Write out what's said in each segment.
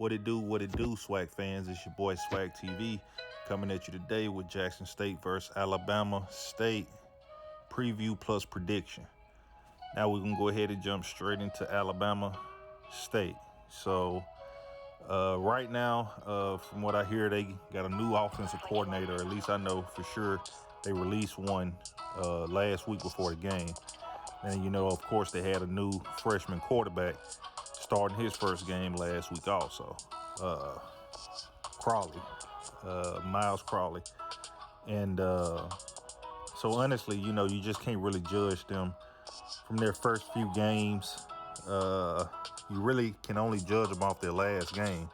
What it do, Swag fans? It's your boy Swag TV coming at you today with Jackson State versus Alabama State preview plus prediction. Now we're gonna go ahead and jump straight into Alabama State. So right now, from what I hear, they got a new offensive coordinator. At least I know for sure they released one last week before the game. And of course, they had a new freshman quarterback starting his first game last week also. Crawley, Miles Crawley. And so honestly, you just can't really judge them from their first few games. You really can only judge them off their last game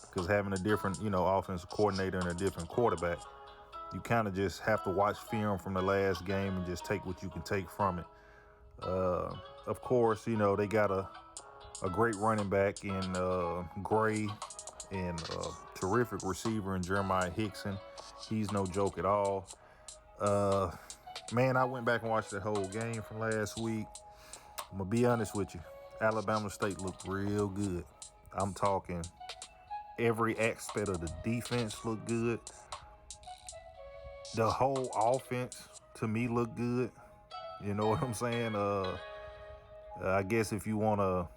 because having a different, offensive coordinator and a different quarterback, you kind of just have to watch film from the last game and just take what you can take from it. Of course, they got a great running back in Gray and a terrific receiver in Jeremiah Hickson. He's no joke at all. Man, I went back and watched that whole game from last week. I'm going to be honest with you. Alabama State looked real good. I'm talking every aspect of the defense looked good. The whole offense, to me, looked good. You know what I'm saying? I guess if you want to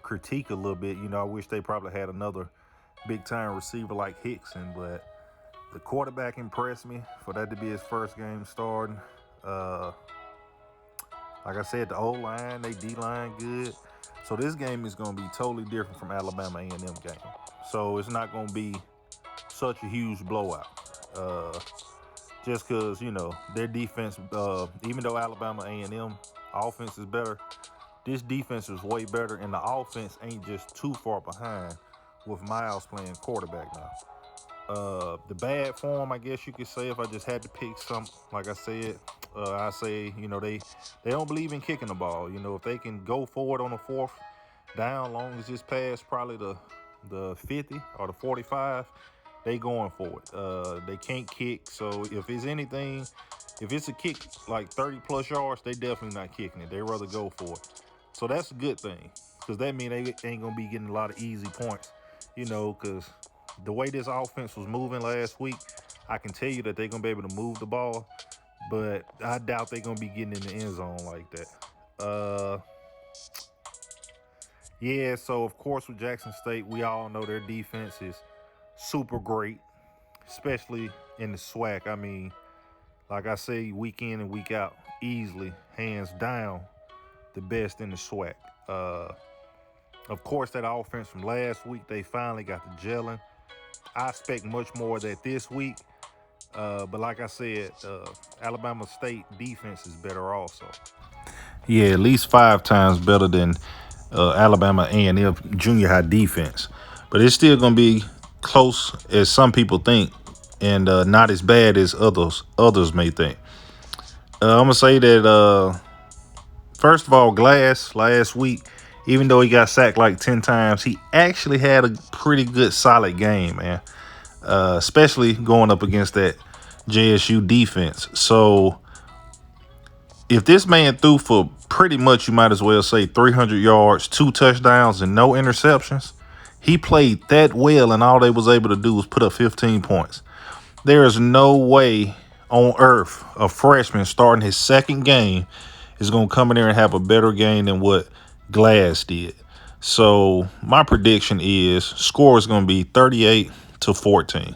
critique a little bit, I wish they probably had another big-time receiver like Hickson, but the quarterback impressed me for that to be his first game starting. Like I said, the O-line, they D-line good. So this game is going to be totally different from Alabama A&M game. So it's not going to be such a huge blowout. Just because, their defense, even though Alabama A&M offense is better, this defense is way better, and the offense ain't just too far behind with Miles playing quarterback now. The bad form, I guess you could say, if I just had to pick some, like I said, I say, they don't believe in kicking the ball. If they can go forward on the fourth down, long as it's past probably the 50 or the 45, they going for it. They can't kick, so if it's a kick like 30-plus yards, they definitely not kicking it. They rather go for it. So that's a good thing, because that means they ain't going to be getting a lot of easy points, because the way this offense was moving last week, I can tell you that they're going to be able to move the ball, but I doubt they're going to be getting in the end zone like that. Yeah, so of course with Jackson State, we all know their defense is super great, especially in the SWAC. I mean, like I say, week in and week out, easily, hands down, the best in the SWAC. Of course, that offense from last week, they finally got the gelling. I expect much more of that this week. But like I said, Alabama State defense is better also. Yeah, at least 5 times better than Alabama A&M junior high defense. But it's still going to be close as some people think, and not as bad as others may think. I'm going to say that, first of all, Glass last week, even though he got sacked like 10 times, he actually had a pretty good, solid game, man. Especially going up against that JSU defense. So if this man threw for pretty much, you might as well say 300 yards, 2 touchdowns, and no interceptions, he played that well, and all they was able to do was put up 15 points. There is no way on earth a freshman starting his second game is going to come in there and have a better game than what Glass did. So my prediction is score is going to be 38-14.